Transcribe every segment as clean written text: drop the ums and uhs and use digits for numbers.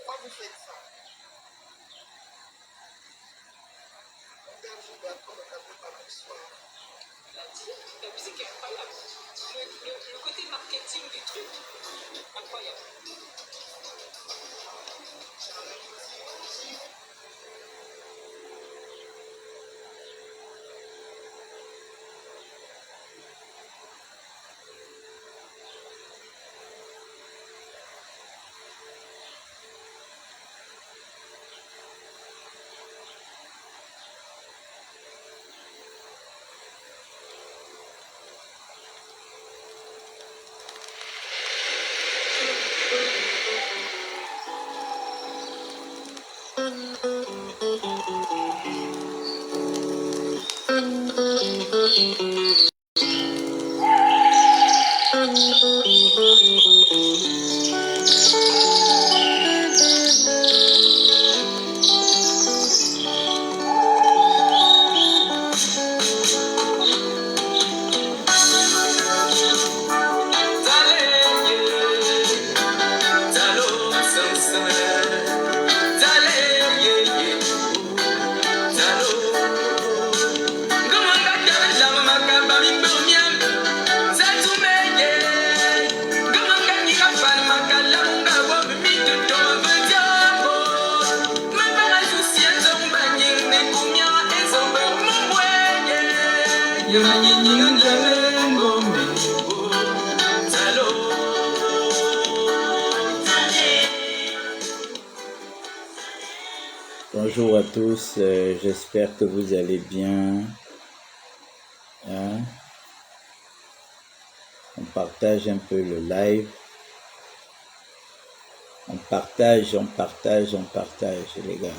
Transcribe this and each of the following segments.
La musique est incroyable. Le côté marketing du truc, incroyable. Bonjour à tous, j'espère que vous allez bien. Hein? On partage un peu le live. On partage les gars.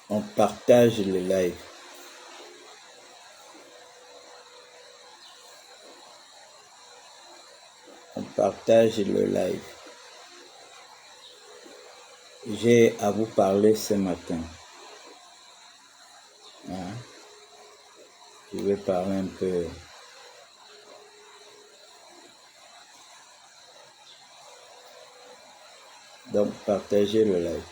On partage le live. On partage le live. J'ai à vous parler ce matin. Hein? Je vais parler un peu. Donc, partagez le live.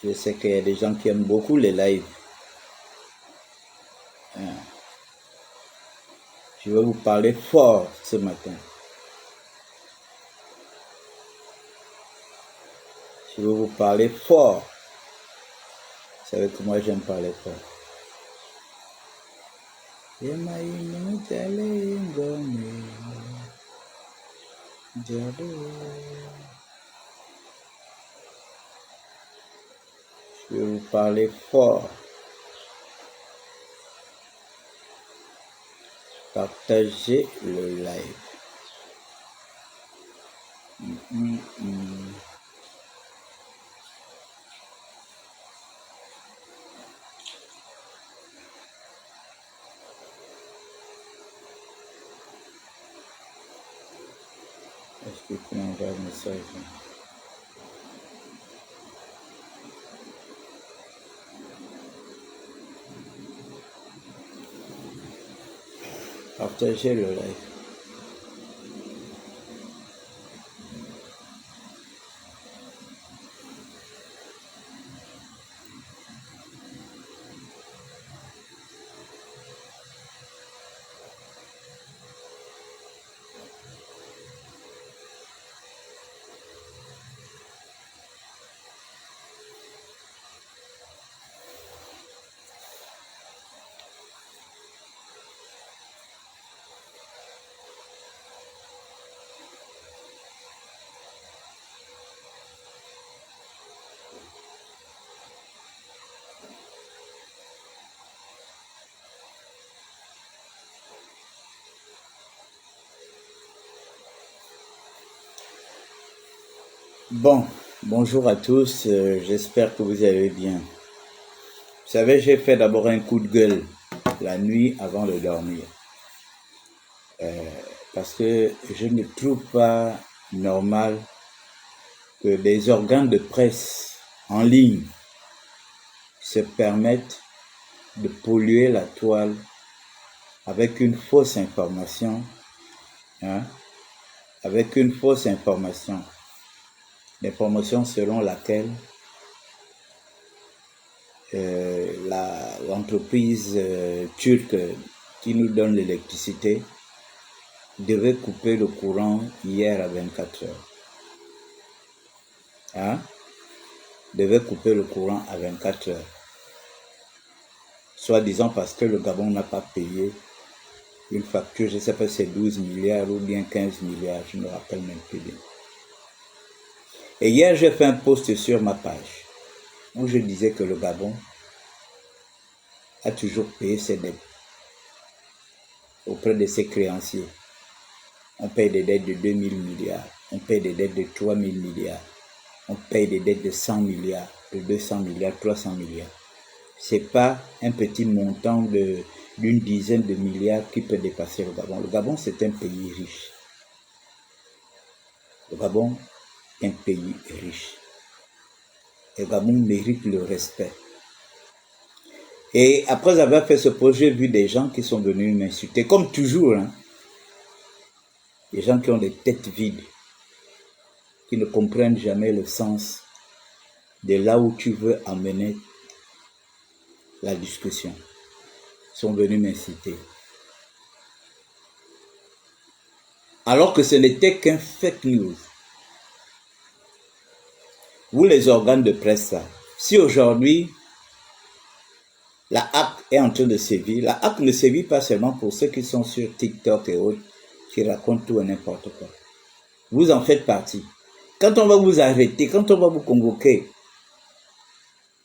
Je sais qu'il y a des gens qui aiment beaucoup les lives. Je vais vous parler fort ce matin. Je vais vous parler fort. Vous savez que moi j'aime parler fort. Je vais vous parler fort. Partagez le live. Est-ce que tu m'envoies un message? Partagez le live. Bon, bonjour à tous, j'espère que vous allez bien. Vous savez, j'ai fait d'abord un coup de gueule la nuit avant de dormir. Parce que je ne trouve pas normal que des organes de presse en ligne se permettent de polluer la toile avec une fausse information, hein, avec une fausse information, l'information selon laquelle l'entreprise turque qui nous donne l'électricité devait couper le courant hier à 24 heures. Hein? Devait couper le courant à 24 heures. Soi-disant parce que le Gabon n'a pas payé une facture, je ne sais pas si c'est 12 milliards ou bien 15 milliards, je ne me rappelle même plus bien. Et hier, j'ai fait un post sur ma page où je disais que le Gabon a toujours payé ses dettes auprès de ses créanciers. On paye des dettes de 2000 milliards, on paye des dettes de 3000 milliards, on paye des dettes de 100 milliards, de 200 milliards, 300 milliards. Ce n'est pas un petit montant d'une dizaine de milliards qui peut dépasser le Gabon. Le Gabon, c'est un pays riche. Le Gabon est un pays riche. Le Gabon mérite le respect. Et après avoir fait ce projet, j'ai vu des gens qui sont venus m'insulter, comme toujours, hein. Des gens qui ont des têtes vides, qui ne comprennent jamais le sens de là où tu veux amener la discussion. Ils sont venus m'insulter. Alors que ce n'était qu'un fake news. Vous les organes de presse, ça. Si aujourd'hui, la hack est en train de sévir, la hack ne sévit pas seulement pour ceux qui sont sur TikTok et autres, qui racontent tout et n'importe quoi. Vous en faites partie. Quand on va vous arrêter, quand on va vous convoquer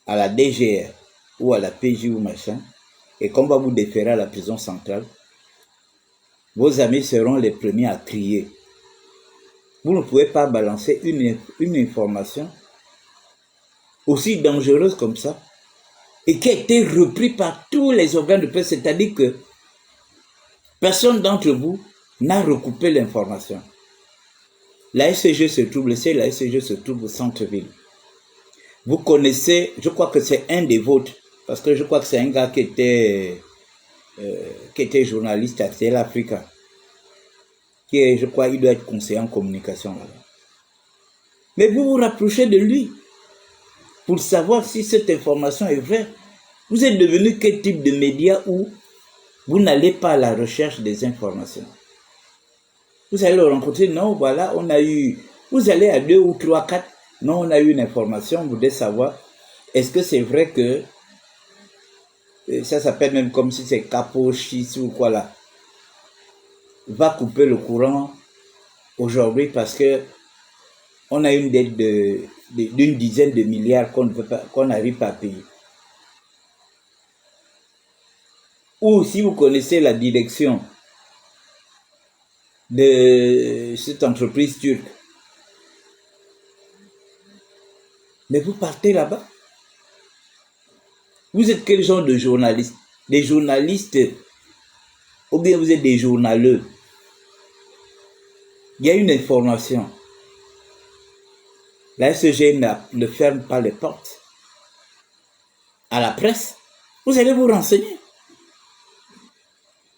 à la DGR ou à la PJ ou machin, et qu'on va vous déférer à la prison centrale, vos amis seront les premiers à crier. Vous ne pouvez pas balancer une information aussi dangereuse comme ça, et qui a été repris par tous les organes de presse, c'est-à-dire que personne d'entre vous n'a recoupé l'information. La SCG se trouve, le siège de la SCG se trouve au centre-ville. Vous connaissez, je crois que c'est un des vôtres, parce que je crois que c'est un gars qui était journaliste à Ciel Africa, qui est, je crois, il doit être conseiller en communication là-bas. Mais vous vous rapprochez de lui pour savoir si cette information est vraie. Vous êtes devenu quel type de média où vous n'allez pas à la recherche des informations. Vous allez le rencontrer, non, voilà, on a eu, vous allez à 2 ou 3, 4, non, on a eu une information, vous voulez savoir, est-ce que c'est vrai que, ça s'appelle même comme si c'est Capochis ou quoi là, va couper le courant aujourd'hui parce que on a une dette d'une dizaine de milliards qu'on n'arrive pas à payer. Ou si vous connaissez la direction de cette entreprise turque, mais vous partez là-bas. Vous êtes quel genre de journaliste? Des journalistes, ou bien vous êtes des journaleux? Il y a une information. La SG ne ferme pas les portes à la presse. Vous allez vous renseigner.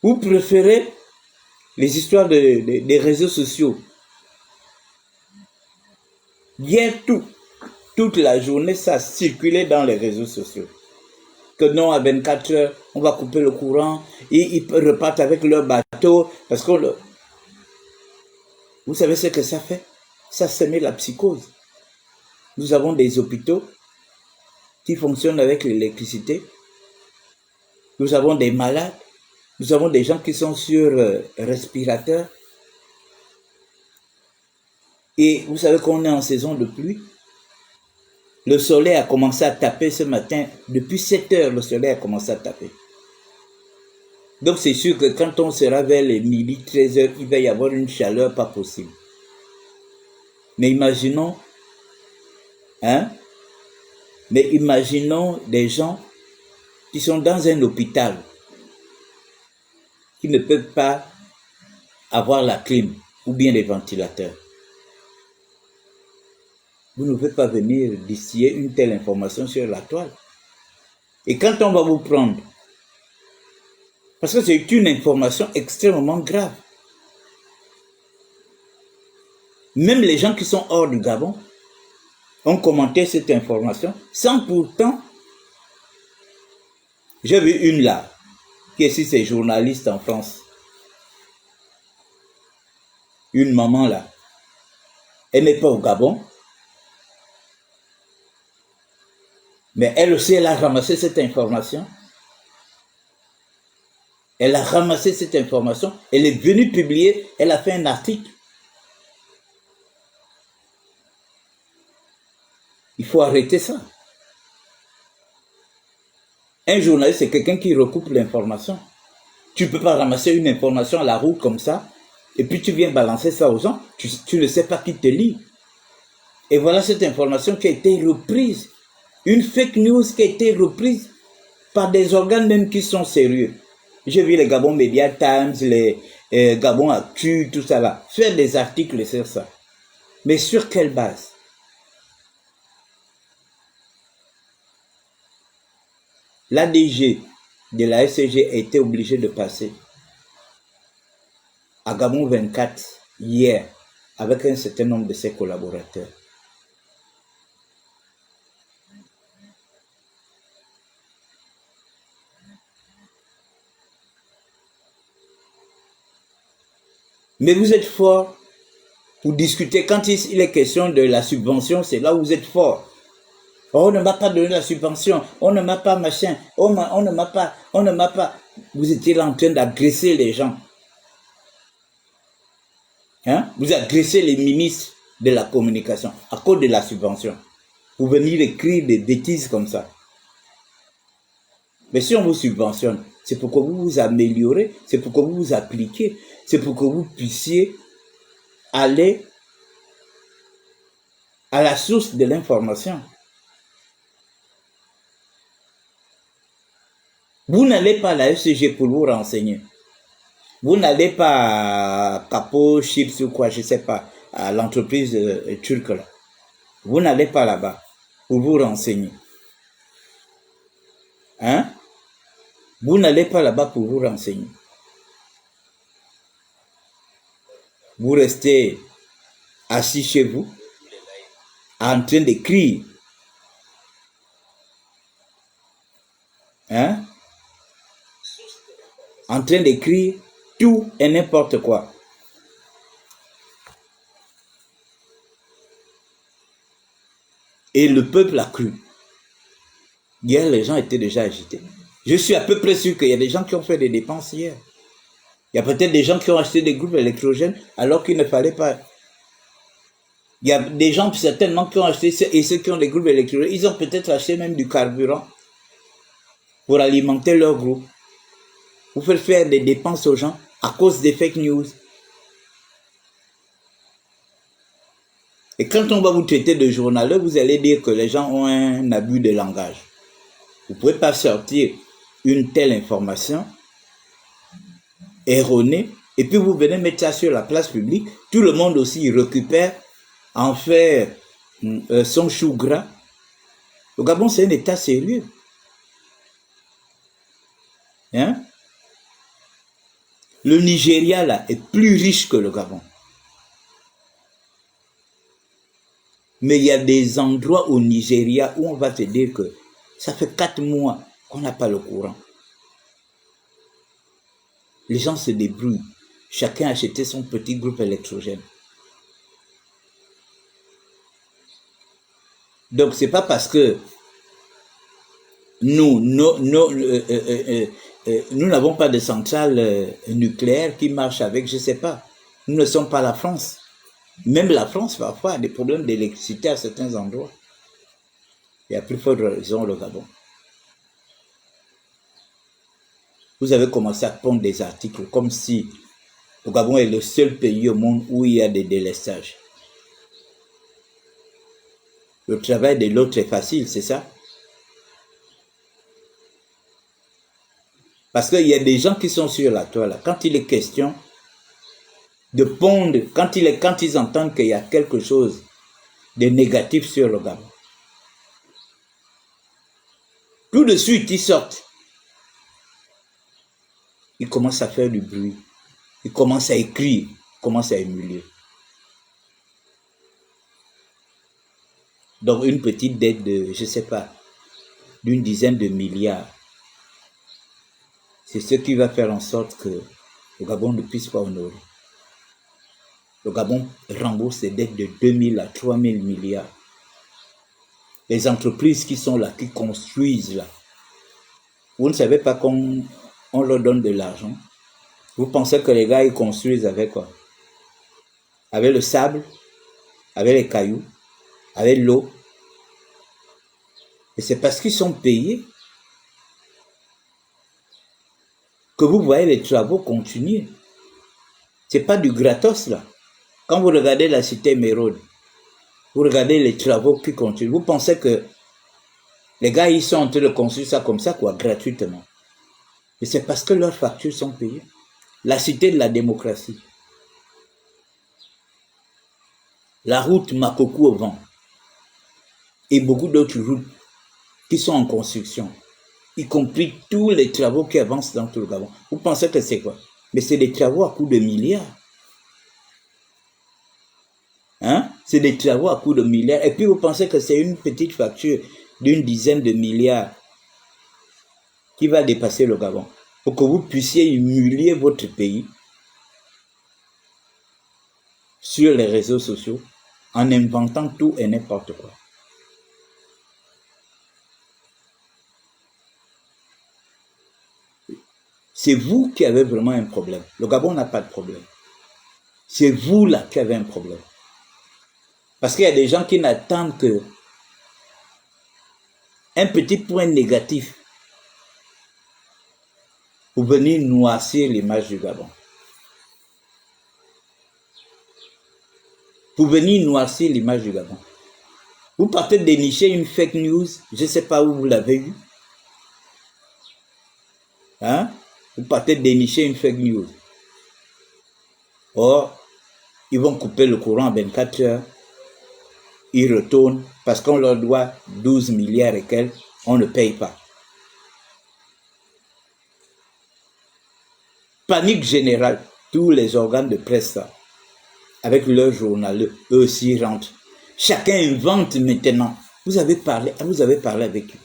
Vous préférez les histoires des réseaux sociaux. Hier, toute la journée, ça circulait dans les réseaux sociaux. Que non, à 24 heures, on va couper le courant, et ils repartent avec leur bateau, parce que vous savez ce que ça fait? Ça sème la psychose. Nous avons des hôpitaux qui fonctionnent avec l'électricité. Nous avons des malades. Nous avons des gens qui sont sur respirateur. Et vous savez qu'on est en saison de pluie. Le soleil a commencé à taper ce matin. Depuis 7 heures, le soleil a commencé à taper. Donc c'est sûr que quand on sera vers les midi, 13 heures, il va y avoir une chaleur pas possible. Mais imaginons, des gens qui sont dans un hôpital, qui ne peuvent pas avoir la clim ou bien les ventilateurs. Vous ne pouvez pas venir distiller une telle information sur la toile. Et quand on va vous prendre Parce que c'est une information extrêmement grave. Même les gens qui sont hors du Gabon ont commenté cette information sans pourtant... J'ai vu une là, qui est ici, c'est journaliste en France. Une maman là. Elle n'est pas au Gabon. Mais elle aussi, elle a ramassé cette information. Elle a ramassé cette information. Elle est venue publier. Elle a fait un article. Il faut arrêter ça. Un journaliste, c'est quelqu'un qui recoupe l'information. Tu ne peux pas ramasser une information à la roue comme ça, et puis tu viens balancer ça aux gens. Tu ne sais pas qui te lit. Et voilà cette information qui a été reprise. Une fake news qui a été reprise par des organes même qui sont sérieux. J'ai vu les Gabon Media Times, les Gabon Actu, tout ça là, faire des articles sur ça. Mais sur quelle base? L'ADG de la SCG a été obligé de passer à Gabon 24 hier avec un certain nombre de ses collaborateurs. Mais vous êtes fort pour discuter. Quand il est question de la subvention, c'est là où vous êtes fort. On ne m'a pas donné la subvention, on ne m'a pas machin, on ne m'a pas. Vous étiez là en train d'agresser les gens. Hein? Vous agressez les ministres de la communication à cause de la subvention. Vous venez écrire des bêtises comme ça. Mais si on vous subventionne, c'est pour que vous vous améliorez, c'est pour que vous vous appliquez, c'est pour que vous puissiez aller à la source de l'information. Vous n'allez pas à la FCG pour vous renseigner. Vous n'allez pas à Capo, Chips ou quoi, je ne sais pas, à l'entreprise turque là. Vous n'allez pas là-bas pour vous renseigner. Hein? Vous n'allez pas là-bas pour vous renseigner. Vous restez assis chez vous, en train d'écrire. Hein? En train d'écrire tout et n'importe quoi. Et le peuple a cru. Hier, les gens étaient déjà agités. Je suis à peu près sûr qu'il y a des gens qui ont fait des dépenses hier. Il y a peut-être des gens qui ont acheté des groupes électrogènes alors qu'il ne fallait pas. Il y a des gens certainement qui ont acheté, et ceux qui ont des groupes électrogènes, ils ont peut-être acheté même du carburant pour alimenter leur groupe. Vous faites faire des dépenses aux gens à cause des fake news. Et quand on va vous traiter de journaleux, vous allez dire que les gens ont un abus de langage. Vous ne pouvez pas sortir une telle information erronée et puis vous venez mettre ça sur la place publique. Tout le monde aussi récupère, en fait son chou gras. Le Gabon, c'est un État sérieux. Hein? Le Nigeria, là, est plus riche que le Gabon. Mais il y a des endroits au Nigeria où on va te dire que ça fait 4 mois qu'on n'a pas le courant. Les gens se débrouillent. Chacun a acheté son petit groupe électrogène. Donc, c'est pas parce que nous n'avons pas de centrale nucléaire qui marche avec, je ne sais pas. Nous ne sommes pas la France. Même la France, parfois, a des problèmes d'électricité à certains endroits. Il y a plus forte raison le Gabon. Vous avez commencé à prendre des articles comme si le Gabon est le seul pays au monde où il y a des délestages. Le travail de l'autre est facile, c'est ça? Parce qu'il y a des gens qui sont sur la toile. Quand il est question de pondre, quand ils entendent qu'il y a quelque chose de négatif sur le Gabon, tout de suite ils sortent. il commence à faire du bruit, il commence à écrire, il commence à émuler. Donc une petite dette de, je ne sais pas, d'une dizaine de milliards, c'est ce qui va faire en sorte que le Gabon ne puisse pas honorer. Le Gabon rembourse ses dettes de 2000 à 3000 milliards. Les entreprises qui sont là, qui construisent là, vous ne savez pas qu'on leur donne de l'argent. Vous pensez que les gars, ils construisent avec quoi? Avec le sable, avec les cailloux, avec l'eau. Et c'est parce qu'ils sont payés que vous voyez les travaux continuer. C'est pas du gratos là. Quand vous regardez la cité Mérode, vous regardez les travaux qui continuent. Vous pensez que les gars, ils sont en train de construire ça comme ça, quoi, gratuitement. Mais c'est parce que leurs factures sont payées. La cité de la démocratie. La route Makokou au vent. Et beaucoup d'autres routes qui sont en construction. Y compris tous les travaux qui avancent dans tout le Gabon. Vous pensez que c'est quoi? Mais c'est des travaux à coût de milliards. Hein? C'est des travaux à coût de milliards. Et puis vous pensez que c'est une petite facture d'une dizaine de milliards qui va dépasser le Gabon pour que vous puissiez humilier votre pays sur les réseaux sociaux en inventant tout et n'importe quoi. C'est vous qui avez vraiment un problème. Le Gabon n'a pas de problème. C'est vous là qui avez un problème. Parce qu'il y a des gens qui n'attendent que un petit point négatif pour venir noircir l'image du Gabon. Pour venir noircir l'image du Gabon. Vous partez dénicher une fake news, je ne sais pas où vous l'avez eu. Hein? Vous partez dénicher une fake news. Or, ils vont couper le courant en 24 heures. Ils retournent parce qu'on leur doit 12 milliards et quelques, on ne paye pas. Panique générale. Tous les organes de presse, avec leurs journalistes, eux aussi rentrent. Chacun invente maintenant. Vous avez parlé avec eux.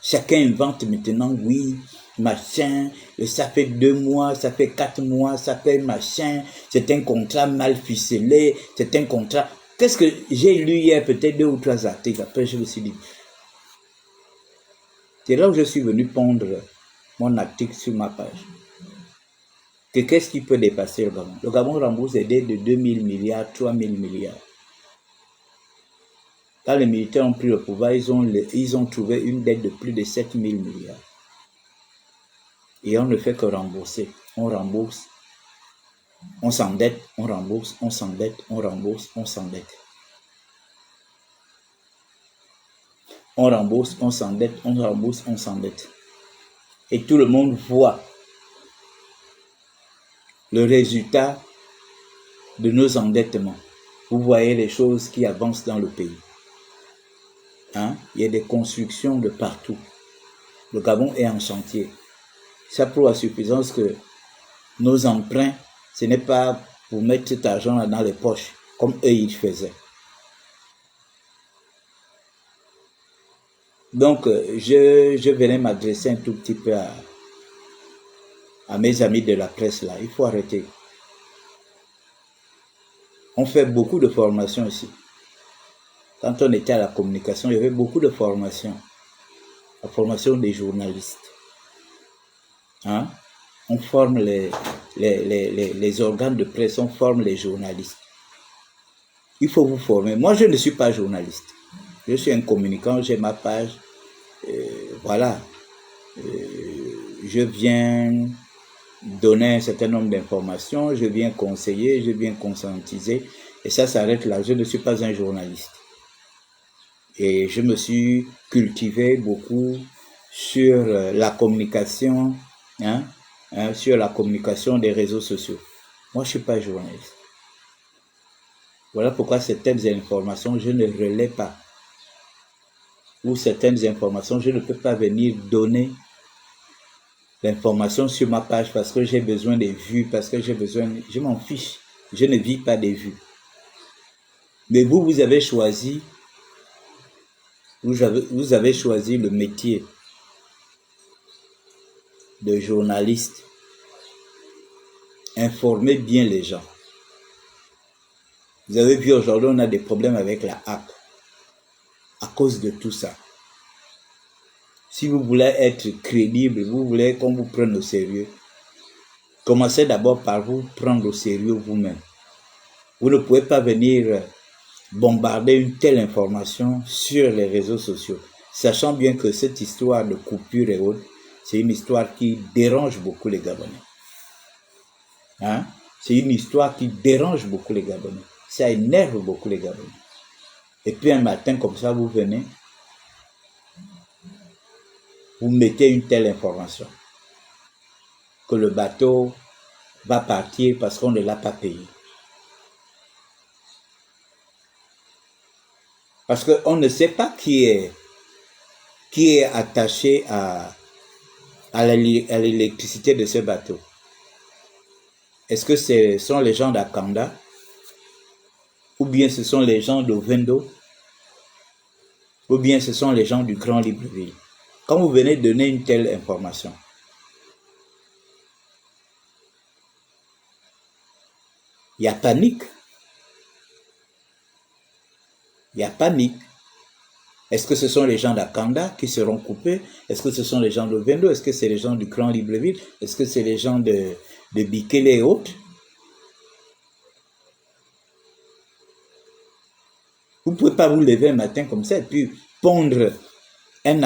Chacun invente maintenant, oui, machin, ça fait 2 mois, ça fait 4 mois, ça fait machin, c'est un contrat mal ficelé, c'est un contrat... Qu'est-ce que j'ai lu hier, peut-être 2 ou 3 articles, après je me suis dit... C'est là où je suis venu pondre mon article sur ma page. Qu'est-ce qui peut dépasser le Gabon? Le Gabon rembourse des dettes de 2000 milliards, 3000 milliards. Quand les militaires ont pris le pouvoir, ils ont trouvé une dette de plus de 7000 milliards. Et on ne fait que rembourser. On rembourse, on s'endette, on rembourse, on s'endette, on rembourse, on s'endette. On rembourse, on s'endette, on rembourse, on s'endette. Et tout le monde voit le résultat de nos endettements. Vous voyez les choses qui avancent dans le pays. Hein? Il y a des constructions de partout. Le Gabon est en chantier. Ça prouve à suffisance que nos emprunts, ce n'est pas pour mettre cet argent dans les poches, comme eux ils faisaient. Donc, je venais m'adresser un tout petit peu à mes amis de la presse là. Il faut arrêter. On fait beaucoup de formations ici. Quand on était à la communication, il y avait beaucoup de formations. La formation des journalistes. Hein? On forme les organes de presse, on forme les journalistes. Il faut vous former. Moi, je ne suis pas journaliste. Je suis un communicant, j'ai ma page. Voilà. Je viens donner un certain nombre d'informations, je viens conseiller, je viens conscientiser. Et ça s'arrête là. Je ne suis pas un journaliste. Et je me suis cultivé beaucoup sur la communication, sur la communication des réseaux sociaux. Moi, je ne suis pas journaliste. Voilà pourquoi certaines informations, je ne relais pas. Ou certaines informations, je ne peux pas venir donner l'information sur ma page parce que j'ai besoin des vues, parce que j'ai besoin... Je m'en fiche. Je ne vis pas des vues. Mais vous, vous avez choisi le métier de journaliste. Informez bien les gens. Vous avez vu aujourd'hui, on a des problèmes avec la hack à cause de tout ça. Si vous voulez être crédible, vous voulez qu'on vous prenne au sérieux, commencez d'abord par vous prendre au sérieux vous-même. Vous ne pouvez pas venir bombarder une telle information sur les réseaux sociaux, sachant bien que cette histoire de coupure et autres, c'est une histoire qui dérange beaucoup les Gabonais. Hein? C'est une histoire qui dérange beaucoup les Gabonais. Ça énerve beaucoup les Gabonais. Et puis un matin comme ça, vous venez, vous mettez une telle information que le bateau va partir parce qu'on ne l'a pas payé. Parce qu'on ne sait pas qui est attaché à l'électricité de ce bateau. Est-ce que ce sont les gens d'Akanda ou bien ce sont les gens d'Ovendo ou bien ce sont les gens du Grand Libreville? Quand vous venez donner une telle information, il y a panique. Il y a panique. Est-ce que ce sont les gens d'Akanda qui seront coupés? Est-ce que ce sont les gens d'Ovendo? Est-ce que c'est les gens du Grand Libreville? Est-ce que c'est les gens de Bikele et autres? Vous ne pouvez pas vous lever un matin comme ça et puis pondre un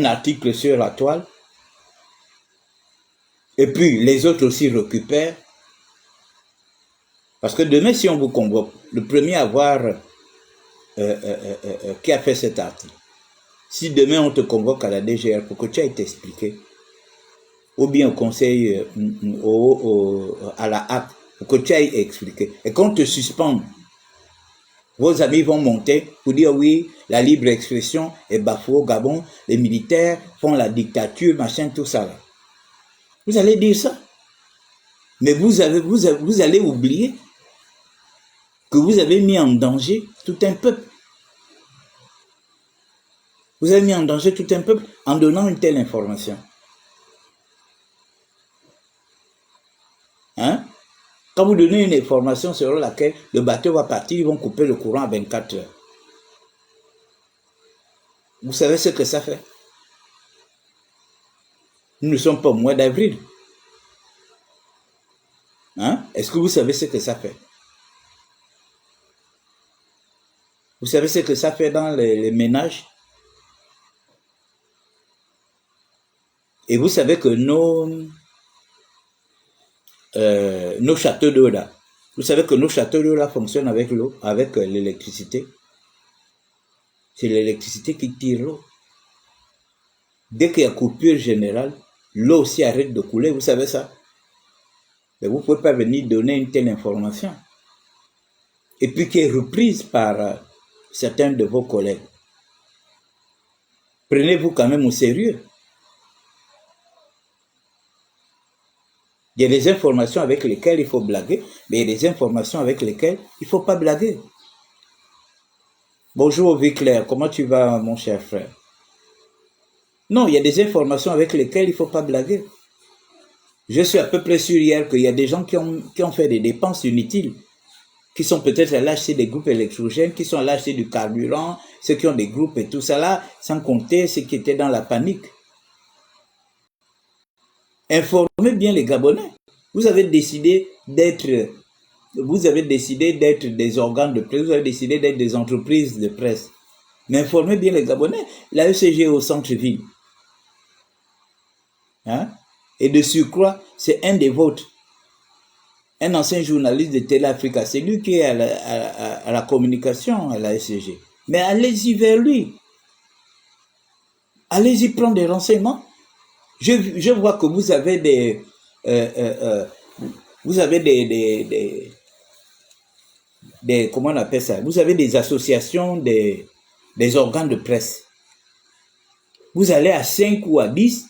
article sur la toile et puis les autres aussi récupèrent. Parce que demain, si on vous convoque, le premier à voir qui a fait cet article, si demain on te convoque à la DGR pour que tu ailles t'expliquer, ou bien au conseil, à la HAP, pour que tu ailles expliquer, et qu'on te suspende, vos amis vont monter pour dire oui, la libre expression est bafouée au Gabon, les militaires font la dictature, machin, tout ça. Là. Vous allez dire ça. Mais vous allez oublier que vous avez mis en danger tout un peuple. Vous avez mis en danger tout un peuple en donnant une telle information. Hein? Quand vous donnez une information sur laquelle le bateau va partir, ils vont couper le courant à 24 heures. Vous savez ce que ça fait? Nous ne sommes pas au mois d'avril. Hein? Est-ce que vous savez ce que ça fait? Vous savez ce que ça fait dans les ménages? Et vous savez que nos châteaux d'eau là, vous savez que nos châteaux d'eau là fonctionnent avec l'eau, avec l'électricité. C'est l'électricité qui tire l'eau. Dès qu'il y a coupure générale, l'eau aussi arrête de couler, vous savez ça? Mais vous ne pouvez pas venir donner une telle information. Et puis qui est reprise par certains de vos collègues. Prenez-vous quand même au sérieux. Il y a des informations avec lesquelles il faut blaguer, mais il y a des informations avec lesquelles il ne faut pas blaguer. Bonjour Viclair, comment tu vas mon cher frère? Non, il y a des informations avec lesquelles il ne faut pas blaguer. Je suis à peu près sûr hier qu'il y a des gens qui ont fait des dépenses inutiles, qui sont peut-être à l'acheter des groupes électrogènes, qui sont à l'acheter du carburant, ceux qui ont des groupes et tout ça là, sans compter ceux qui étaient dans la panique. Informez bien les Gabonais. Vous avez décidé d'être des organes de presse, vous avez décidé d'être des entreprises de presse. Mais informez bien les Gabonais. La ECG est au centre-ville. Hein? Et de surcroît, c'est un des vôtres. Un ancien journaliste de Télé Africa, c'est lui qui est à la communication à la ECG. Mais allez-y vers lui. Allez-y prendre des renseignements. Je vois que vous avez comment on appelle ça? Vous avez des associations, des organes de presse. Vous allez à 5 ou à 10,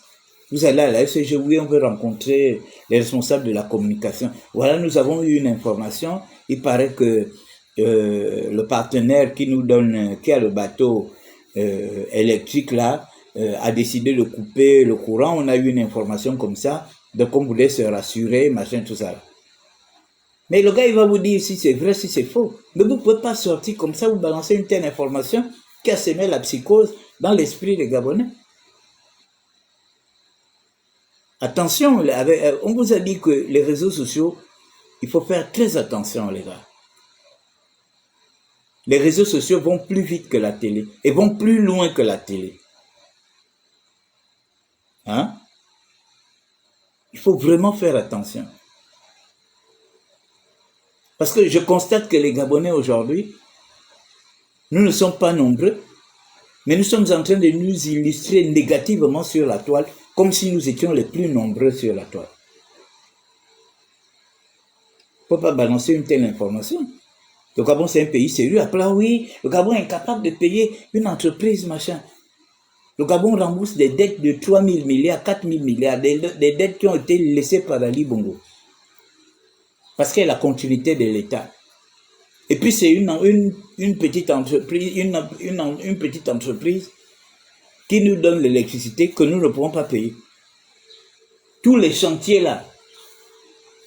vous allez à la FCG, oui, on veut rencontrer les responsables de la communication. Voilà, nous avons eu une information. Il paraît que le partenaire qui nous donne, qui a le bateau électrique là, a décidé de couper le courant. On a eu une information comme ça. Donc on voulait se rassurer, machin, tout ça. Mais le gars, il va vous dire si c'est vrai, si c'est faux. Mais vous ne pouvez pas sortir comme ça, vous balancer une telle information qui a semé la psychose dans l'esprit des Gabonais. Attention, on vous a dit que les réseaux sociaux, il faut faire très attention, les gars. Les réseaux sociaux vont plus vite que la télé et vont plus loin que la télé. Hein? Il faut vraiment faire attention. Parce que je constate que les Gabonais aujourd'hui, nous ne sommes pas nombreux, mais nous sommes en train de nous illustrer négativement sur la toile, comme si nous étions les plus nombreux sur la toile. Il ne faut pas balancer une telle information. Le Gabon, c'est un pays sérieux. Après, oui, le Gabon est incapable de payer une entreprise, machin. Le Gabon rembourse des dettes de 3 000 milliards, 4 000 milliards, des dettes qui ont été laissées par Ali Bongo. Parce qu'il y a la continuité de l'État. Et puis c'est une petite entreprise, une petite entreprise qui nous donne l'électricité que nous ne pouvons pas payer. Tous les chantiers là,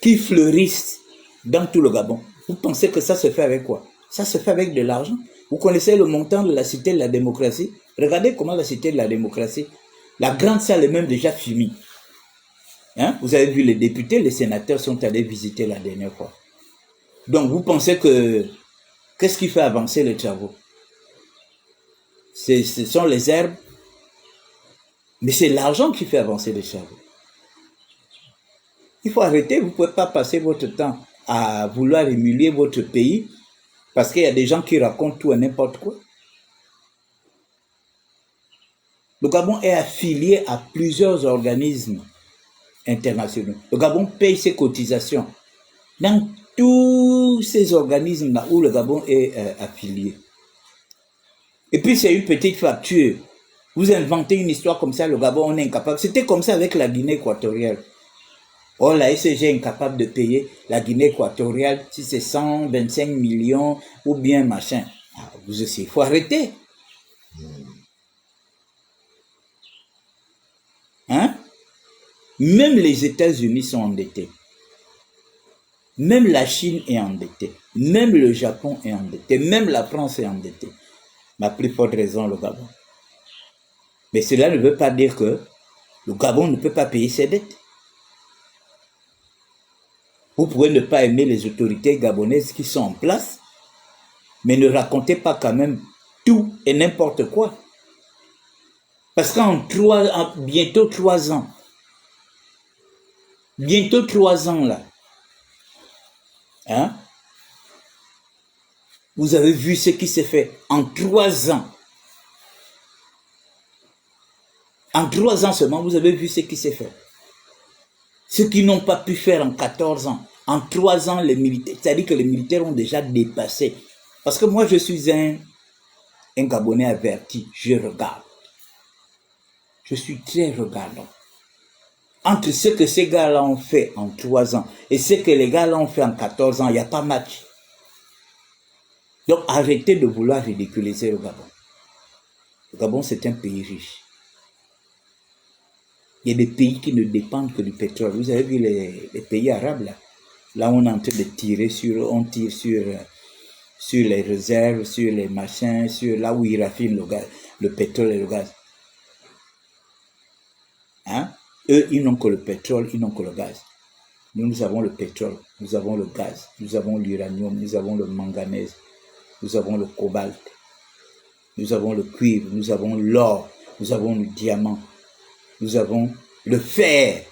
qui fleurissent dans tout le Gabon, vous pensez que ça se fait avec quoi? Ça se fait avec de l'argent. Vous connaissez le montant de la Cité de la démocratie? Regardez comment la Cité de la démocratie, la grande salle est même déjà finie. Hein? Vous avez vu les députés, les sénateurs sont allés visiter la dernière fois. Donc vous pensez que, qu'est-ce qui fait avancer les travaux? Ce sont les herbes, mais c'est l'argent qui fait avancer les travaux. Il faut arrêter, vous ne pouvez pas passer votre temps à vouloir émuler votre pays parce qu'il y a des gens qui racontent tout et n'importe quoi. Le Gabon est affilié à plusieurs organismes internationaux. Le Gabon paye ses cotisations dans tous ces organismes-là où le Gabon est affilié. Et puis c'est une petite facture. Vous inventez une histoire comme ça, le Gabon, on est incapable. C'était comme ça avec la Guinée équatoriale. Oh, la SCG est incapable de payer la Guinée équatoriale si c'est 125 millions ou bien machin. Ah, vous aussi, il faut arrêter. Hein? Même les États-Unis sont endettés. Même la Chine est endettée. Même le Japon est endetté. Même la France est endettée. Ma plus forte raison, le Gabon. Mais cela ne veut pas dire que le Gabon ne peut pas payer ses dettes. Vous pouvez ne pas aimer les autorités gabonaises qui sont en place, mais ne racontez pas quand même tout et n'importe quoi. Parce qu'en bientôt 3 ans, là, hein, vous avez vu ce qui s'est fait en 3 ans. En 3 ans seulement, vous avez vu ce qui s'est fait. Ce qu'ils n'ont pas pu faire en 14 ans. En 3 ans, les militaires, c'est-à-dire que les militaires ont déjà dépassé. Parce que moi, je suis un Gabonais averti. Je regarde. Je suis très regardant. Entre ce que ces gars-là ont fait en 3 ans et ce que les gars-là ont fait en 14 ans, il n'y a pas match. Donc, arrêtez de vouloir ridiculiser le Gabon. Le Gabon, c'est un pays riche. Il y a des pays qui ne dépendent que du pétrole. Vous avez vu les pays arabes là. Là, on est en train de tirer on tire sur les réserves, sur les machins, sur là où ils raffinent le pétrole et le gaz. Hein? Eux, ils n'ont que le pétrole, ils n'ont que le gaz. Nous avons le pétrole, nous avons le gaz, nous avons l'uranium, nous avons le manganèse, nous avons le cobalt, nous avons le cuivre, nous avons l'or, nous avons le diamant. Nous avons le fer,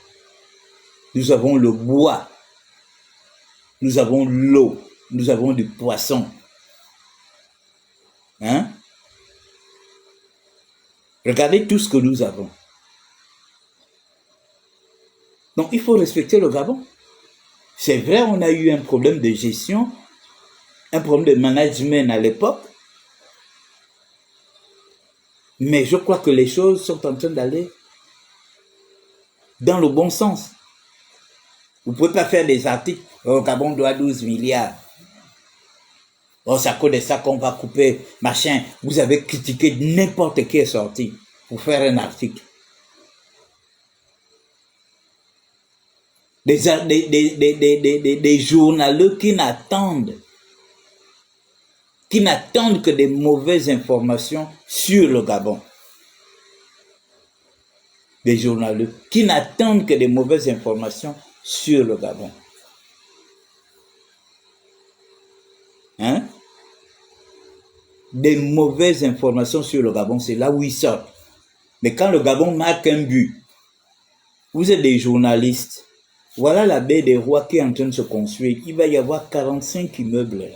nous avons le bois, nous avons l'eau, nous avons du poisson. Hein? Regardez tout ce que nous avons. Donc il faut respecter le Gabon. C'est vrai, on a eu un problème de gestion, un problème de management à l'époque. Mais je crois que les choses sont en train d'aller dans le bon sens. Vous ne pouvez pas faire des articles. Oh, Gabon doit 12 milliards. Oh, c'est à cause de ça qu'on va couper, machin. Vous avez critiqué n'importe qui est sorti pour faire un article. Des journalistes qui n'attendent que des mauvaises informations sur le Gabon. Des journalistes qui n'attendent que des mauvaises informations sur le Gabon. Hein? Des mauvaises informations sur le Gabon, c'est là où ils sortent. Mais quand le Gabon marque un but, vous êtes des journalistes. Voilà la baie des Rois qui est en train de se construire. Il va y avoir 45 immeubles là,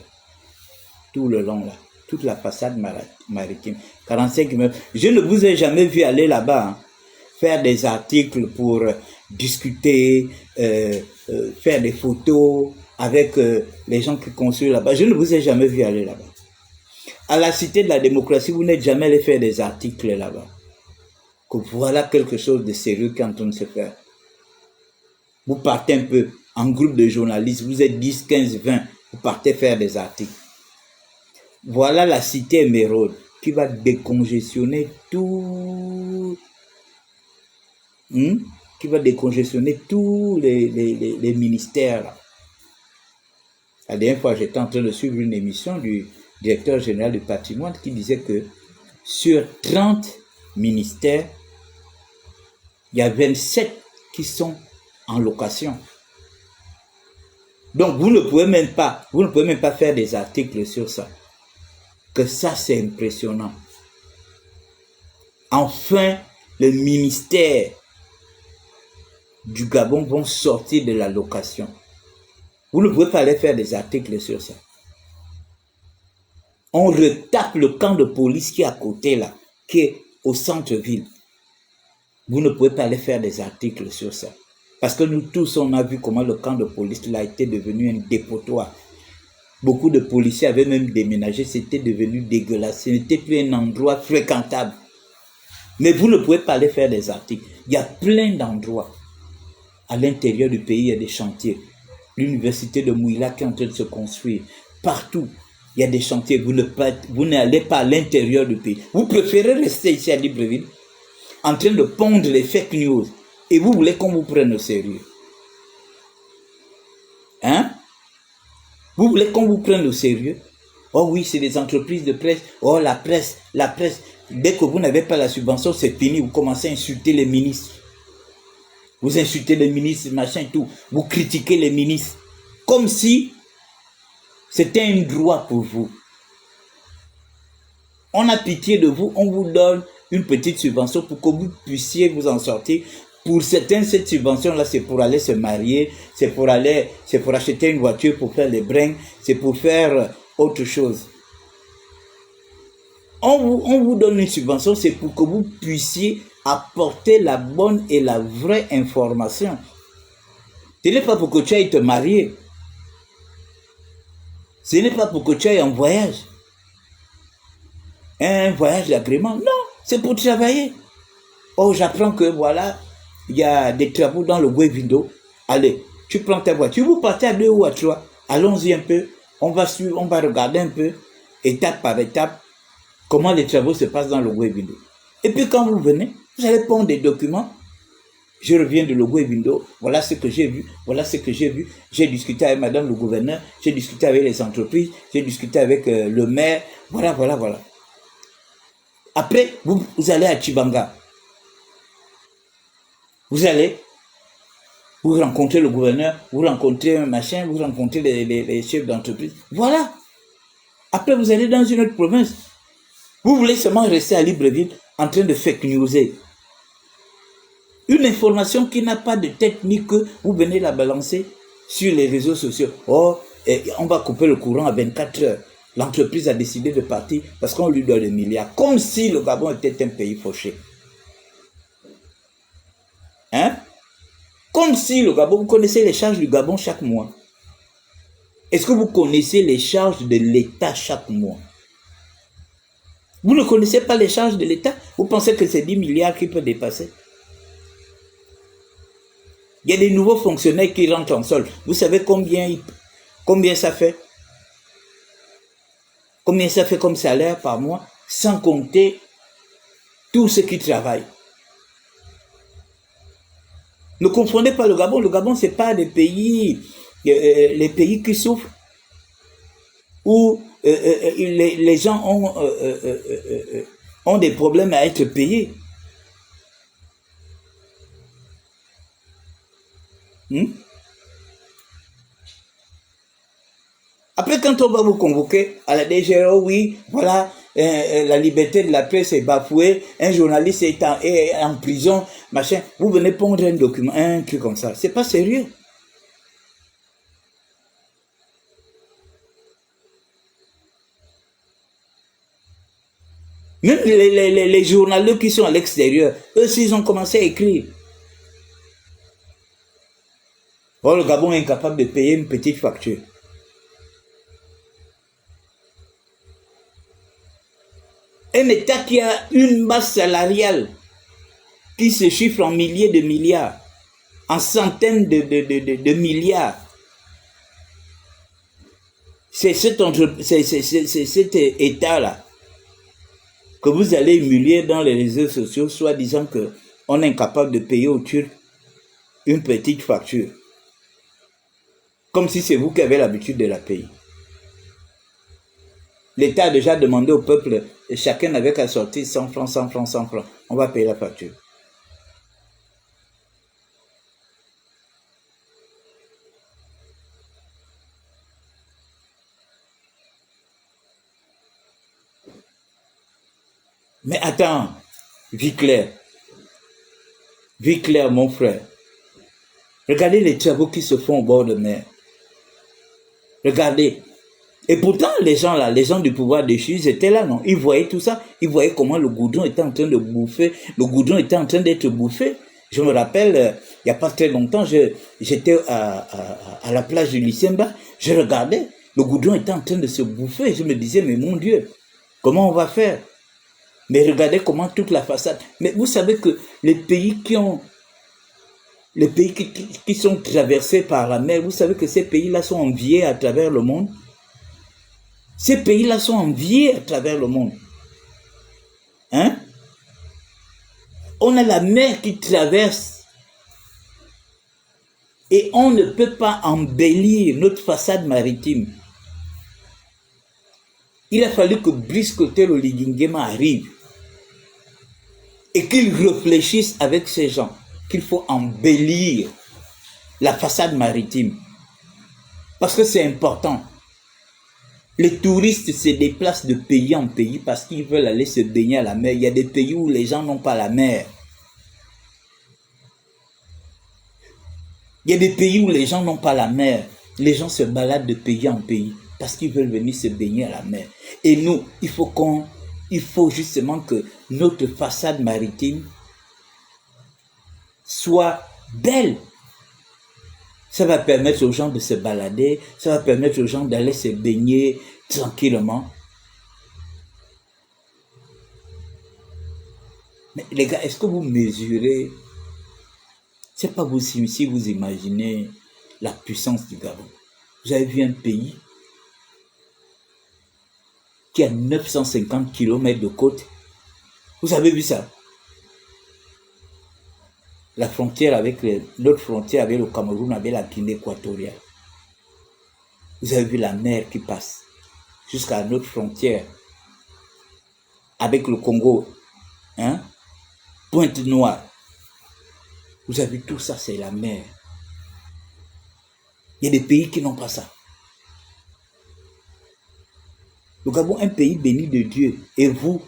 tout le long là, toute la façade maritime. 45 immeubles. Je ne vous ai jamais vu aller là-bas, hein, faire des articles pour discuter, faire des photos avec les gens qui construisent là-bas. Je ne vous ai jamais vu aller là-bas. À la Cité de la Démocratie, vous n'êtes jamais allé faire des articles là-bas. Que voilà quelque chose de sérieux qui est en train de se faire. Vous partez un peu en groupe de journalistes, vous êtes 10, 15, 20, vous partez faire des articles. Voilà la Cité Émeraude qui va décongestionner tout, qui va décongestionner tous les ministères. Là. La dernière fois, j'étais en train de suivre une émission du directeur général du patrimoine qui disait que sur 30 ministères, il y a 27 qui sont en location. Donc, vous ne pouvez même pas faire des articles sur ça. Que ça, c'est impressionnant. Enfin, le ministère du Gabon vont sortir de la location. Vous ne pouvez pas aller faire des articles sur ça. On retape le camp de police qui est à côté là, qui est au centre-ville. Vous ne pouvez pas aller faire des articles sur ça. Parce que nous tous, on a vu comment le camp de police là était devenu un dépotoir. Beaucoup de policiers avaient même déménagé, c'était devenu dégueulasse. Ce n'était plus un endroit fréquentable. Mais vous ne pouvez pas aller faire des articles. Il y a plein d'endroits. À l'intérieur du pays, il y a des chantiers. L'université de Mouila qui est en train de se construire. Partout, il y a des chantiers. Vous n'allez pas à l'intérieur du pays. Vous préférez rester ici à Libreville en train de pondre les fake news. Et vous voulez qu'on vous prenne au sérieux. Hein? Vous voulez qu'on vous prenne au sérieux? Oh oui, c'est des entreprises de presse. Oh, la presse. Dès que vous n'avez pas la subvention, c'est fini. Vous commencez à insulter les ministres. Vous insultez les ministres, machin, tout. Vous critiquez les ministres. Comme si c'était un droit pour vous. On a pitié de vous, on vous donne une petite subvention pour que vous puissiez vous en sortir. Pour certains, cette subvention-là, c'est pour aller se marier, c'est pour acheter une voiture, pour faire les brins, c'est pour faire autre chose. On vous donne une subvention, c'est pour que vous puissiez apporter la bonne et la vraie information. Ce n'est pas pour que tu ailles te marier. Ce n'est pas pour que tu ailles en voyage. Un voyage d'agrément. Non, c'est pour travailler. Oh, j'apprends que voilà, il y a des travaux dans le Guevindo. Allez, tu prends ta voiture, vous partez à 2 ou à 3. Allons-y un peu. On va regarder un peu, étape par étape, comment les travaux se passent dans le Guevindo. Et puis quand vous venez, vous allez prendre des documents. Je reviens de le Guevindo, voilà ce que j'ai vu, J'ai discuté avec madame le gouverneur, j'ai discuté avec les entreprises, j'ai discuté avec le maire, voilà. Après, vous allez à Tchibanga. Vous allez, vous rencontrez le gouverneur, vous rencontrez un machin, vous rencontrez les chefs d'entreprise. Voilà. Après, vous allez dans une autre province. Vous voulez seulement rester à Libreville en train de fake newser. Une information qui n'a pas de tête ni queue, vous venez la balancer sur les réseaux sociaux. Oh, on va couper le courant à 24 heures. L'entreprise a décidé de partir parce qu'on lui donne des milliards. Comme si le Gabon était un pays fauché. Hein? Comme si le Gabon, vous connaissez les charges du Gabon chaque mois. Est-ce que vous connaissez les charges de l'État chaque mois? Vous ne connaissez pas les charges de l'État? Vous pensez que c'est 10 milliards qui peut dépasser? Il y a des nouveaux fonctionnaires qui rentrent en solde. Vous savez combien ça fait? Combien ça fait comme salaire par mois, sans compter tous ceux qui travaillent? Ne confondez pas le Gabon. Le Gabon, ce n'est pas des pays, les pays qui souffrent, où les gens ont des problèmes à être payés. Après, quand on va vous convoquer à la DGO, oui, voilà, la liberté de la presse est bafouée, un journaliste est en prison, machin, vous venez pondre un document, un truc comme ça. C'est pas sérieux. Même les journalistes qui sont à l'extérieur, eux aussi, ils ont commencé à écrire. Oh, le Gabon est incapable de payer une petite facture. Un État qui a une masse salariale qui se chiffre en milliers de milliards, en centaines de milliards. C'est cet État-là que vous allez humilier dans les réseaux sociaux, soit disant qu'on est incapable de payer aux Turcs une petite facture. Comme si c'est vous qui avez l'habitude de la payer. L'État a déjà demandé au peuple, et chacun n'avait qu'à sortir 100 francs, 100 francs, 100 francs. On va payer la facture. Mais attends, vie claire, mon frère. Regardez les travaux qui se font au bord de mer. Regardez. Et pourtant, les gens du pouvoir déchu, ils étaient là, non? Ils voyaient tout ça. Ils voyaient comment le goudron était en train de bouffer. Le goudron était en train d'être bouffé. Je me rappelle, il n'y a pas très longtemps, j'étais à la plage du Lycemba. Je regardais, le goudron était en train de se bouffer. Je me disais, mais mon Dieu, comment on va faire? Mais regardez comment toute la façade. Mais vous savez que les pays qui sont traversés par la mer, vous savez que ces pays-là sont enviés à travers le monde. Ces pays-là sont enviés à travers le monde. Hein? On a la mer qui traverse. Et on ne peut pas embellir notre façade maritime. Il a fallu que Brice Clotaire Oligingema arrive. Et qu'il réfléchisse avec ces gens qu'il faut embellir la façade maritime. Parce que c'est important. Les touristes se déplacent de pays en pays parce qu'ils veulent aller se baigner à la mer. Il y a des pays où les gens n'ont pas la mer. Il y a des pays où les gens n'ont pas la mer. Les gens se baladent de pays en pays parce qu'ils veulent venir se baigner à la mer. Et nous, il faut justement que notre façade maritime soit belle. Ça va permettre aux gens de se balader, ça va permettre aux gens d'aller se baigner tranquillement. Mais les gars, est-ce que vous mesurez? C'est pas vous si vous imaginez la puissance du Gabon. Vous avez vu un pays qui a 950 km de côte. Vous avez vu ça? La frontière l'autre frontière avec le Cameroun, avec la Guinée équatoriale. Vous avez vu la mer qui passe jusqu'à notre frontière avec le Congo, hein? Pointe-Noire. Vous avez vu tout ça, c'est la mer. Il y a des pays qui n'ont pas ça. Le Gabon, un pays béni de Dieu. Et vous,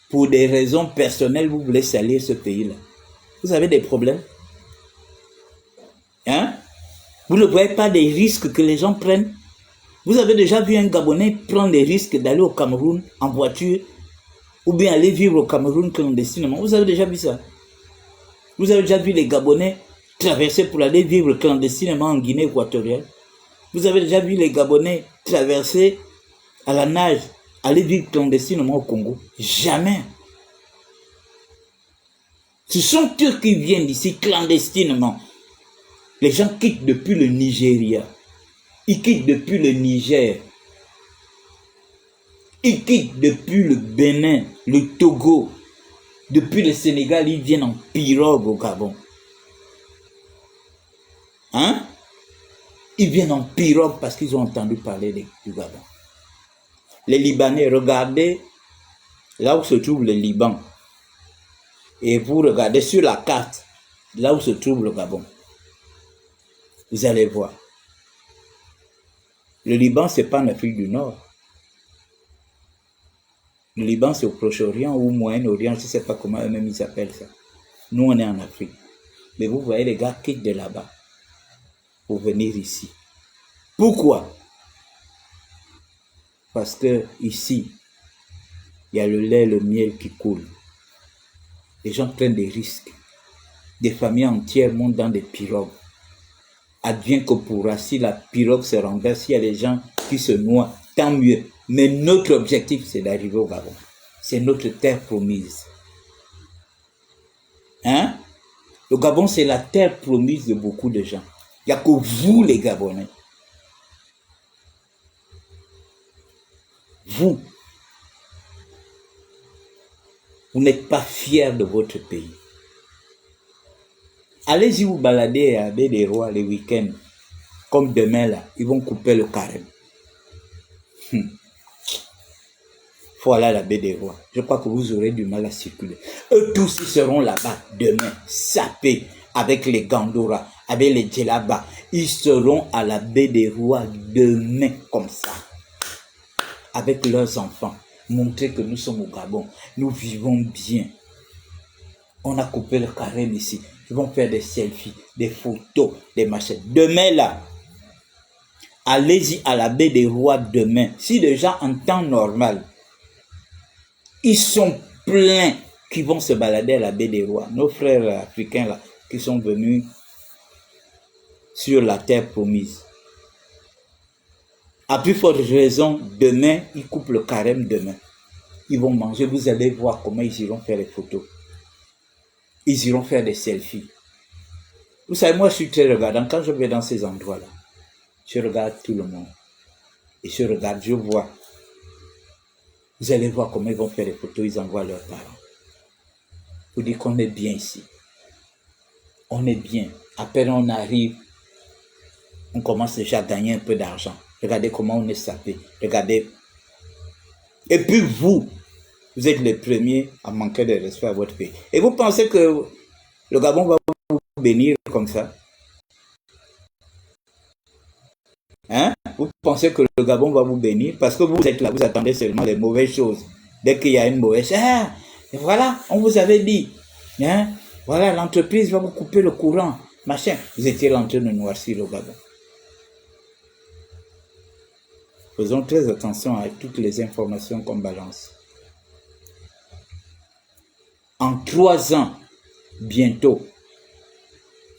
pour des raisons personnelles, vous voulez salir ce pays-là. Vous avez des problèmes? Hein? Vous ne voyez pas des risques que les gens prennent? Vous avez déjà vu un Gabonais prendre les risques d'aller au Cameroun en voiture ou bien aller vivre au Cameroun clandestinement? Vous avez déjà vu ça? Vous avez déjà vu les Gabonais traverser pour aller vivre clandestinement en Guinée équatoriale? Vous avez déjà vu les Gabonais traverser à la nage aller vivre clandestinement au Congo. Jamais. Ce sont eux qui viennent ici clandestinement. Les gens quittent depuis le Nigeria. Ils quittent depuis le Niger. Ils quittent depuis le Bénin, le Togo. Depuis le Sénégal, ils viennent en pirogue au Gabon. Hein? Ils viennent en pirogue parce qu'ils ont entendu parler du Gabon. Les Libanais, regardez là où se trouve le Liban. Et vous regardez sur la carte, là où se trouve le Gabon. Vous allez voir. Le Liban, ce n'est pas en Afrique du Nord. Le Liban, c'est au Proche-Orient ou au Moyen-Orient, je ne sais pas comment eux-mêmes ils appellent ça. Nous, on est en Afrique. Mais vous voyez, les gars quittent de là-bas pour venir ici. Pourquoi? Parce que ici, il y a le lait, le miel qui coule. Les gens prennent des risques. Des familles entières montent dans des pirogues. Advient que pourra, si la pirogue se renverse, s'il y a des gens qui se noient, tant mieux. Mais notre objectif, c'est d'arriver au Gabon. C'est notre terre promise. Hein? Le Gabon, c'est la terre promise de beaucoup de gens. Il n'y a que vous, les Gabonais. Vous n'êtes pas fiers de votre pays. Allez-y vous balader à Baie des Rois les week-ends. Comme demain, là, ils vont couper le carême. Faut aller à la Baie des Rois. Je crois que vous aurez du mal à circuler. Eux tous, ils seront là-bas demain, sapés, avec les Gandora, avec les Djellaba. Ils seront à la Baie des Rois demain, comme ça. Avec leurs enfants. Montrer que nous sommes au Gabon. Nous vivons bien. On a coupé le carême ici. Ils vont faire des selfies, des photos, des machins. Demain, là, allez-y à la Baie des Rois demain. Si les gens en temps normal, ils sont pleins qui vont se balader à la Baie des Rois. Nos frères africains là, qui sont venus sur la terre promise. À plus forte raison, demain, ils coupent le carême demain. Ils vont manger, vous allez voir comment ils iront faire les photos. Ils iront faire des selfies. Vous savez, moi je suis très regardant. Quand je vais dans ces endroits-là, je regarde tout le monde. Et je regarde, je vois. Vous allez voir comment ils vont faire des photos, ils envoient leurs parents. Vous dites qu'on est bien ici. On est bien. À peine on arrive, on commence déjà à gagner un peu d'argent. Regardez comment on est sapé. Regardez. Et puis vous êtes les premiers à manquer de respect à votre pays. Et vous pensez que le Gabon va vous bénir comme ça? Hein? Vous pensez que le Gabon va vous bénir? Parce que vous êtes là, vous attendez seulement les mauvaises choses. Dès qu'il y a une mauvaise chose, et voilà, on vous avait dit. Hein? Voilà, l'entreprise va vous couper le courant. Machin. Vous étiez en train de noircir le Gabon. Faisons très attention à toutes les informations qu'on balance. En 3 ans, bientôt,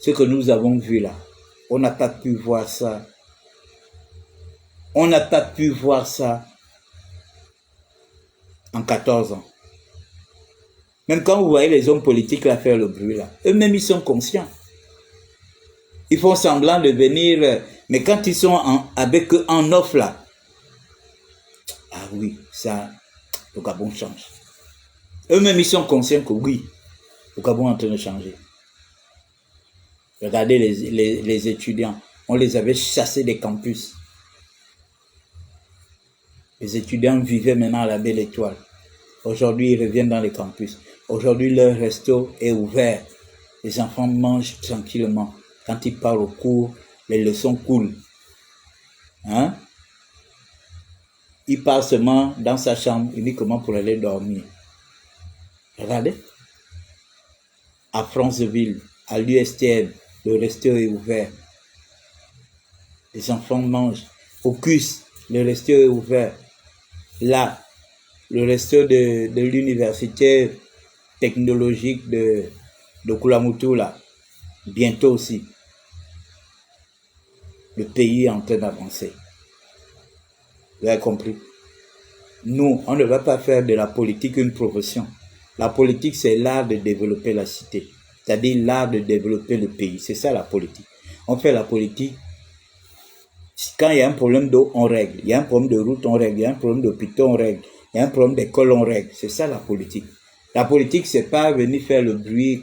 ce que nous avons vu là, on n'a pas pu voir ça. On n'a pas pu voir ça en 14 ans. Même quand vous voyez les hommes politiques là faire le bruit là, eux-mêmes ils sont conscients. Ils font semblant de venir, mais quand ils sont avec eux en offre là, ah oui, ça, le Gabon change. Eux-mêmes ils sont conscients que oui, le Gabon est en train de changer. Regardez les étudiants, on les avait chassés des campus. Les étudiants vivaient maintenant à la Belle Étoile. Aujourd'hui, ils reviennent dans les campus. Aujourd'hui, leur resto est ouvert. Les enfants mangent tranquillement. Quand ils partent au cours, les leçons coulent. Hein? Il part seulement dans sa chambre uniquement pour aller dormir. Regardez. À Franceville, à l'USTM, le resto est ouvert. Les enfants mangent. Au CUS, le resto est ouvert. Là, le resto de l'université technologique de Koulamoutou, là, bientôt aussi. Le pays est en train d'avancer. Vous avez compris? Nous, on ne va pas faire de la politique une profession. La politique, c'est l'art de développer la cité, c'est-à-dire l'art de développer le pays. C'est ça la politique. On fait la politique. Quand il y a un problème d'eau, on règle. Il y a un problème de route, on règle. Il y a un problème d'hôpital, on règle. Il y a un problème d'école, on règle. C'est ça la politique. La politique, c'est pas venir faire le bruit,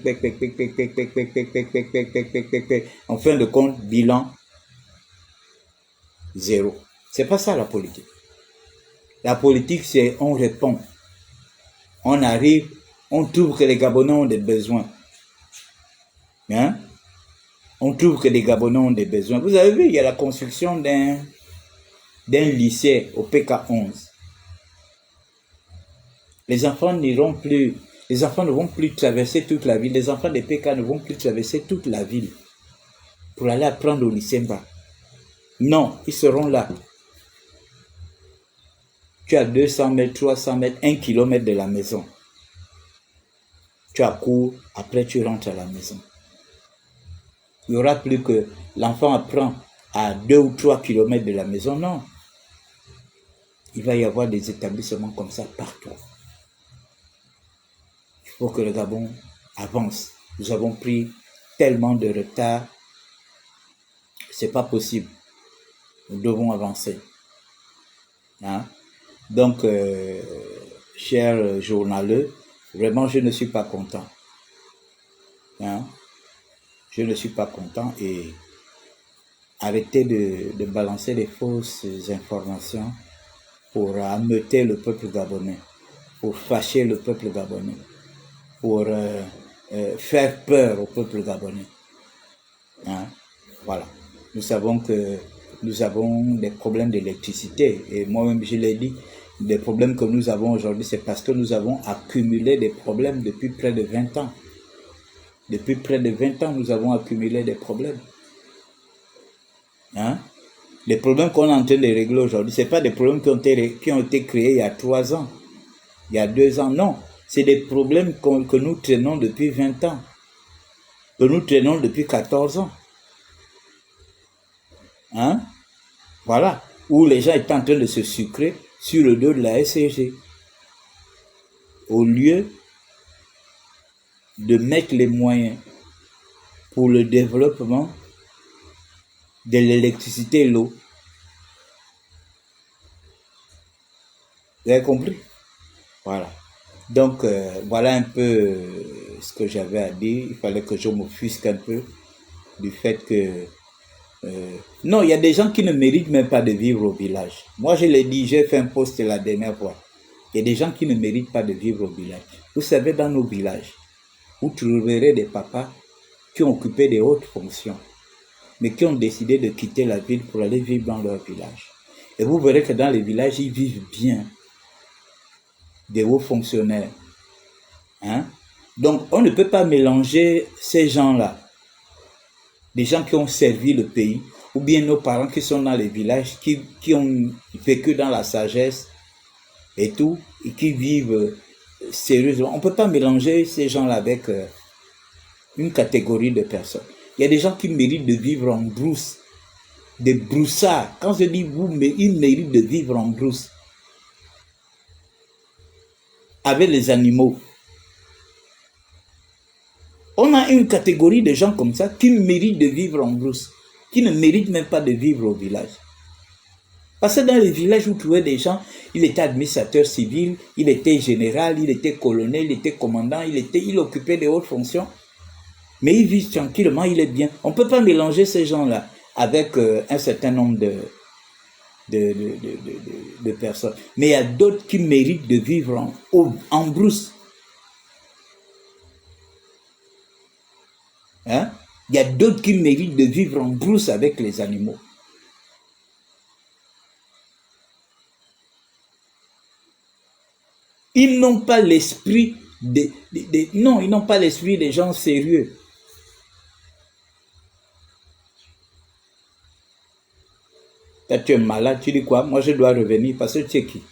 en fin de compte, bilan, zéro. C'est pas ça la politique. La politique, c'est on répond. On arrive, on trouve que les Gabonais ont des besoins. Hein? On trouve que les Gabonais ont des besoins. Vous avez vu, il y a la construction d'un lycée au PK11. Les enfants n'iront plus, les enfants ne vont plus traverser toute la ville. Les enfants des PK ne vont plus traverser toute la ville pour aller apprendre au lycée bas. Non, ils seront là. Tu as 200 mètres, 300 mètres, 1 kilomètre de la maison. Tu accours, après tu rentres à la maison. Il n'y aura plus que l'enfant apprend à 2 ou 3 kilomètres de la maison. Non. Il va y avoir des établissements comme ça partout. Il faut que le Gabon avance. Nous avons pris tellement de retard. C'est pas possible. Nous devons avancer. Hein? Donc, chers journaleux, vraiment, je ne suis pas content. Hein? Je ne suis pas content et arrêtez de balancer des fausses informations pour ameuter le peuple gabonais, pour fâcher le peuple gabonais, pour faire peur au peuple gabonais. Hein? Voilà. Nous savons que nous avons des problèmes d'électricité et moi-même je l'ai dit, les problèmes que nous avons aujourd'hui, c'est parce que nous avons accumulé des problèmes depuis près de 20 ans. Depuis près de 20 ans, nous avons accumulé des problèmes. Hein? Les problèmes qu'on est en train de régler aujourd'hui, ce n'est pas des problèmes qui ont été créés il y a 3 ans, il y a 2 ans, non. C'est des problèmes que nous traînons depuis 20 ans, que nous traînons depuis 14 ans. Hein? Voilà, où les gens étaient en train de se sucrer sur le dos de la SCG. Au lieu de mettre les moyens pour le développement de l'électricité et l'eau. Vous avez compris? Voilà. Donc, voilà un peu ce que j'avais à dire. Il fallait que je m'offusque un peu du fait que... non, il y a des gens qui ne méritent même pas de vivre au village. Moi, je l'ai dit, j'ai fait un post la dernière fois. Il y a des gens qui ne méritent pas de vivre au village. Vous savez, dans nos villages, vous trouverez des papas qui ont occupé des hautes fonctions, mais qui ont décidé de quitter la ville pour aller vivre dans leur village. Et vous verrez que dans les villages, ils vivent bien. Des hauts fonctionnaires. Hein? Donc, on ne peut pas mélanger ces gens-là, des gens qui ont servi le pays, ou bien nos parents qui sont dans les villages, qui ont vécu dans la sagesse et tout, et qui vivent sérieusement. On ne peut pas mélanger ces gens-là avec une catégorie de personnes. Il y a des gens qui méritent de vivre en brousse, des broussards. Quand je dis vous, mais ils méritent de vivre en brousse, avec les animaux. On a une catégorie de gens comme ça qui méritent de vivre en brousse, qui ne méritent même pas de vivre au village. Parce que dans les villages, vous trouvez des gens, il était administrateur civil, il était général, il était colonel, il était commandant, il occupait de hautes fonctions, mais il vit tranquillement, il est bien. On ne peut pas mélanger ces gens-là avec un certain nombre de personnes. Mais il y a d'autres qui méritent de vivre en brousse. Hein? Il y a d'autres qui méritent de vivre en brousse avec les animaux. Ils n'ont pas l'esprit non, ils n'ont pas l'esprit des gens sérieux. Quand tu es malade, tu dis quoi? Moi, je dois revenir parce que tu es qui?